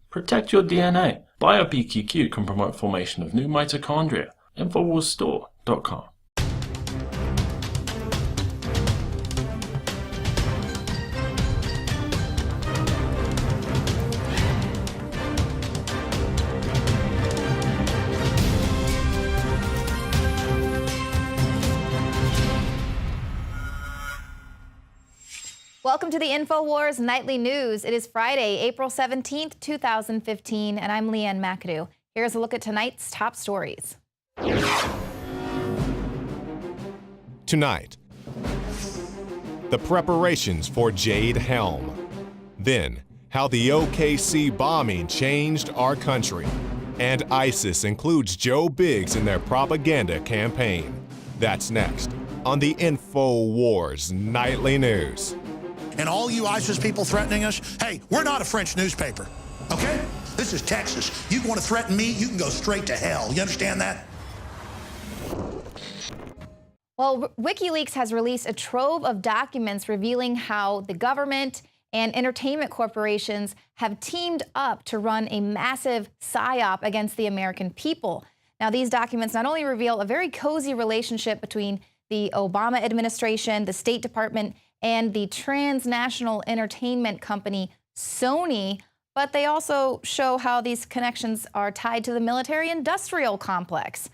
Protect your DNA. BioPQQ can promote formation of new mitochondria. Infowarsstore.com. Welcome to the Infowars Nightly News. It is Friday, April 17th, 2015, and I'm Leanne McAdoo. Here's a look at tonight's top stories. Tonight, the preparations for Jade Helm. Then, how the OKC bombing changed our country. And ISIS includes Joe Biggs in their propaganda campaign. That's next on the Infowars Nightly News. And all you ISIS people threatening us, hey, we're not a French newspaper, okay? This is Texas. You want to threaten me, you can go straight to hell. You understand that? Well, Wikileaks has released a trove of documents revealing how the government and entertainment corporations have teamed up to run a massive psyop against the American people. Now, these documents not only reveal a very cozy relationship between the Obama administration, the State Department, and the transnational entertainment company Sony, but they also show how these connections are tied to the military-industrial complex.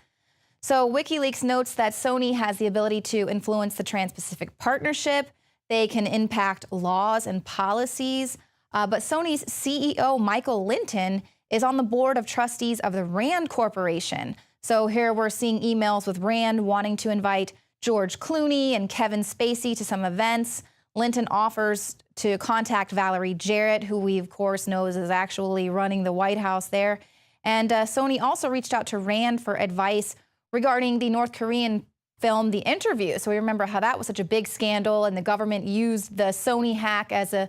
So Wikileaks notes that Sony has the ability to influence the Trans-Pacific Partnership. They can impact laws and policies. But Sony's CEO, Michael Linton, is on the board of trustees of the Rand Corporation. So here we're seeing emails with Rand wanting to invite George Clooney and Kevin Spacey to some events. Linton offers to contact Valerie Jarrett, who we, of course, knows is actually running the White House there. And Sony also reached out to Rand for advice regarding the North Korean film The Interview. So we remember how that was such a big scandal, and the government used the Sony hack as a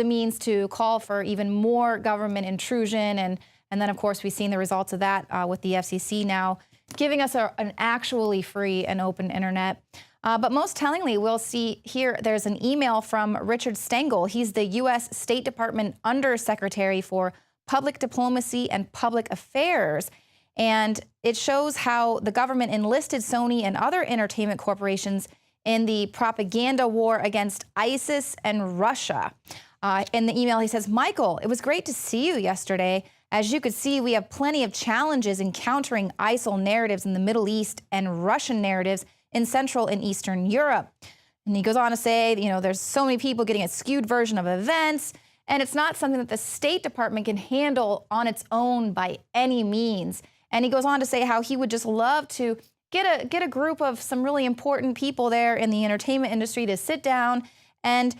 means to call for even more government intrusion. And then, of course, we've seen the results of that with the FCC now giving us an actually free and open internet. But most tellingly, we'll see here there's an email from Richard Stengel. He's the U.S. State Department Undersecretary for Public Diplomacy and Public Affairs. And it shows how the government enlisted Sony and other entertainment corporations in the propaganda war against ISIS and Russia. In the email, he says, "Michael, it was great to see you yesterday. As you could see, we have plenty of challenges in countering ISIL narratives in the Middle East and Russian narratives in Central and Eastern Europe." And he goes on to say, you know, there's so many people getting a skewed version of events, and it's not something that the State Department can handle on its own by any means. And he goes on to say how he would just love to get a group of some really important people there in the entertainment industry to sit down and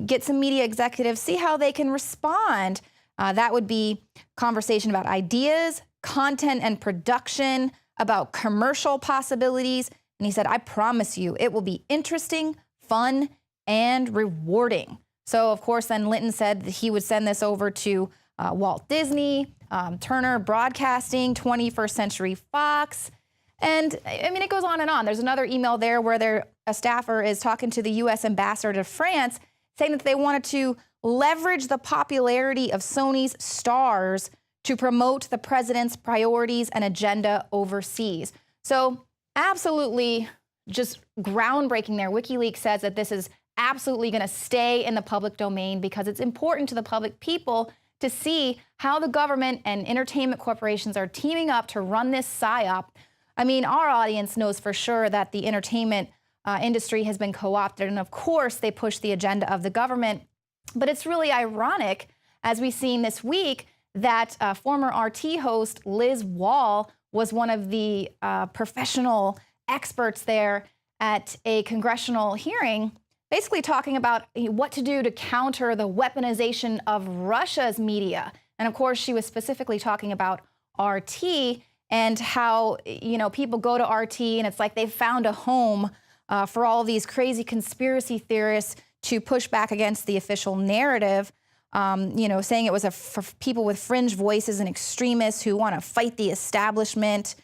get some media executives, see how they can respond. That would be conversation about ideas, content and production, about commercial possibilities. And he said, "I promise you, it will be interesting, fun, and rewarding." So, of course, then Linton said that he would send this over to Walt Disney, Turner Broadcasting, 21st Century Fox. And, I mean, it goes on and on. There's another email there where a staffer is talking to the U.S. ambassador to France, saying that they wanted to leverage the popularity of Sony's stars to promote the president's priorities and agenda overseas. So absolutely just groundbreaking there. WikiLeaks says that this is absolutely going to stay in the public domain because it's important to the public people to see how the government and entertainment corporations are teaming up to run this psyop. I mean, our audience knows for sure that the entertainment industry has been co-opted, and of course they push the agenda of the government. But it's really ironic, as we've seen this week, that former RT host Liz Wahl was one of the professional experts there at a congressional hearing, basically talking about what to do to counter the weaponization of Russia's media. And of course, she was specifically talking about RT and how, you know, people go to RT and it's like they've found a home for all of these crazy conspiracy theorists to push back against the official narrative, you know, saying it was for people with fringe voices and extremists who want to fight the establishment.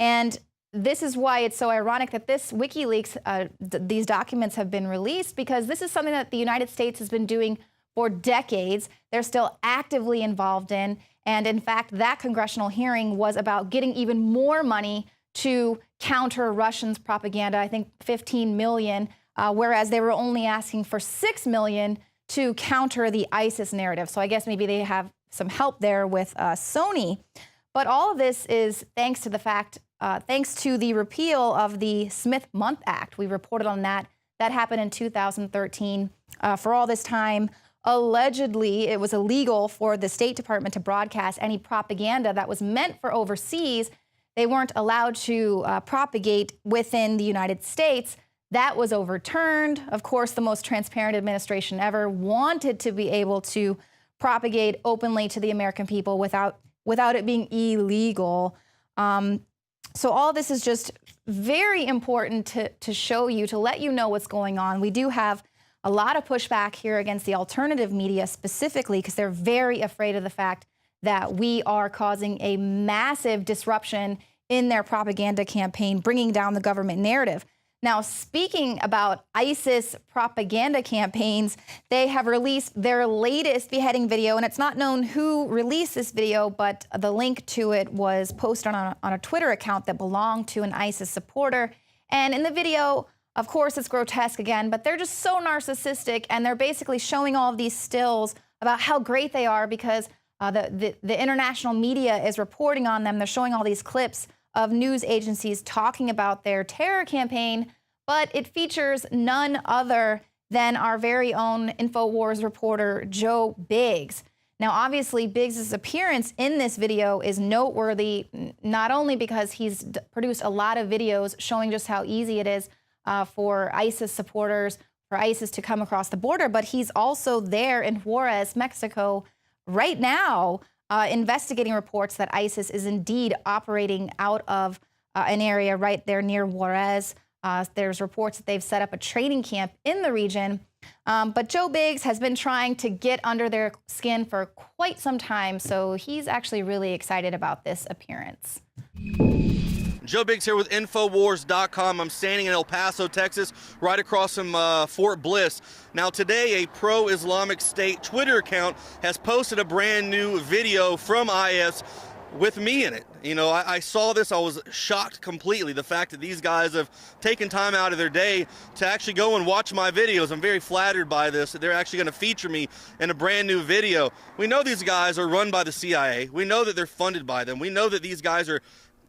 And this is why it's so ironic that this WikiLeaks, these documents have been released, because this is something that the United States has been doing for decades. They're still actively involved in. And in fact, that congressional hearing was about getting even more money to counter Russians' propaganda, I think 15 million, whereas they were only asking for 6 million to counter the ISIS narrative. So I guess maybe they have some help there with Sony. But all of this is thanks to the fact, thanks to the repeal of the Smith-Mundt Act. We reported on that. That happened in 2013. For all this time, allegedly, it was illegal for the State Department to broadcast any propaganda that was meant for overseas. They weren't allowed to propagate within the United States. That was overturned. Of course, the most transparent administration ever wanted to be able to propagate openly to the American people without it being illegal. So all this is just very important to show you, to let you know what's going on. We do have a lot of pushback here against the alternative media specifically because they're very afraid of the fact that we are causing a massive disruption in their propaganda campaign, bringing down the government narrative. Now, speaking about ISIS propaganda campaigns, they have released their latest beheading video, and it's not known who released this video, but the link to it was posted on a Twitter account that belonged to an ISIS supporter. And in the video, of course, it's grotesque again, but they're just so narcissistic, and they're basically showing all of these stills about how great they are because the international media is reporting on them. They're showing all these clips of news agencies talking about their terror campaign, but it features none other than our very own Infowars reporter, Joe Biggs. Now, obviously, Biggs' appearance in this video is noteworthy, not only because he's produced a lot of videos showing just how easy it is for ISIS supporters, for ISIS to come across the border, but he's also there in Juarez, Mexico, right now, investigating reports that ISIS is indeed operating out of an area right there near Juarez. There's reports that they've set up a training camp in the region. But Joe Biggs has been trying to get under their skin for quite some time, so he's actually really excited about this appearance. Joe Biggs here with Infowars.com. I'm standing in El Paso, Texas, right across from Fort Bliss. Now today, a pro-Islamic State Twitter account has posted a brand new video from IS with me in it. You know, I saw this, I was shocked completely. The fact that these guys have taken time out of their day to actually go and watch my videos. I'm very flattered by this, that they're actually going to feature me in a brand new video. We know these guys are run by the CIA. We know that they're funded by them. We know that these guys are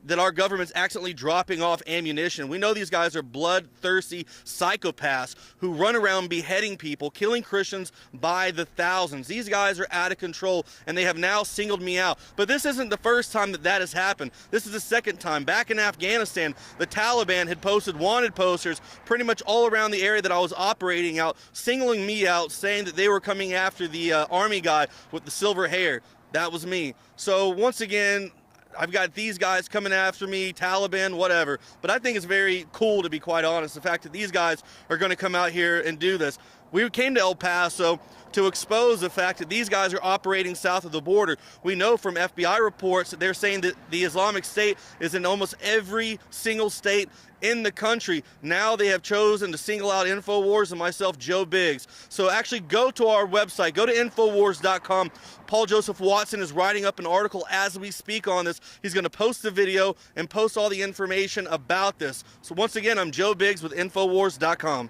that our government's accidentally dropping off ammunition. We know these guys are bloodthirsty psychopaths who run around beheading people, killing Christians by the thousands. These guys are out of control, and they have now singled me out. But this isn't the first time that that has happened. This is the second time. Back in Afghanistan, the Taliban had posted wanted posters pretty much all around the area that I was operating out, singling me out, saying that they were coming after the army guy with the silver hair. That was me. So once again, I've got these guys coming after me, Taliban, whatever. But I think it's very cool, to be quite honest, the fact that these guys are going to come out here and do this. We came to El Paso to expose the fact that these guys are operating south of the border. We know from FBI reports that they're saying that the Islamic State is in almost every single state in the country. Now they have chosen to single out Infowars and myself, Joe Biggs. So actually go to our website, go to Infowars.com. Paul Joseph Watson is writing up an article as we speak on this. He's going to post the video and post all the information about this. So once again, I'm Joe Biggs with Infowars.com.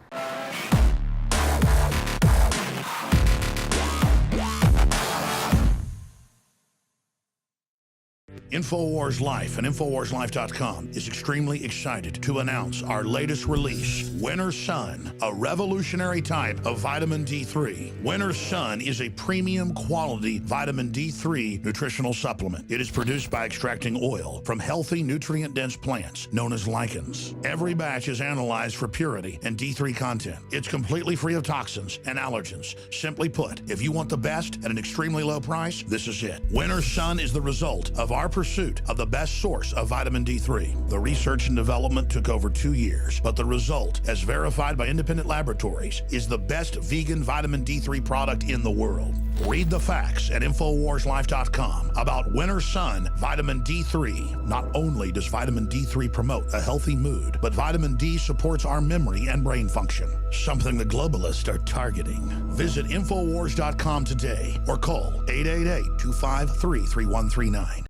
Infowars Life and InfowarsLife.com is extremely excited to announce our latest release, Winter Sun, a revolutionary type of vitamin D3. Winter Sun is a premium quality vitamin D3 nutritional supplement. It is produced by extracting oil from healthy, nutrient-dense plants known as lichens. Every batch is analyzed for purity and D3 content. It's completely free of toxins and allergens. Simply put, if you want the best at an extremely low price, this is it. Winter Sun is the result of our pursuit pursuit of the best source of vitamin D3. The research and development took over 2 years, but the result, as verified by independent laboratories, is the best vegan vitamin D3 product in the world. Read the facts at InfoWarsLife.com about Winter Sun Vitamin D3. Not only does vitamin D3 promote a healthy mood, but vitamin D supports our memory and brain function, something the globalists are targeting. Visit InfoWars.com today or call 888-253-3139.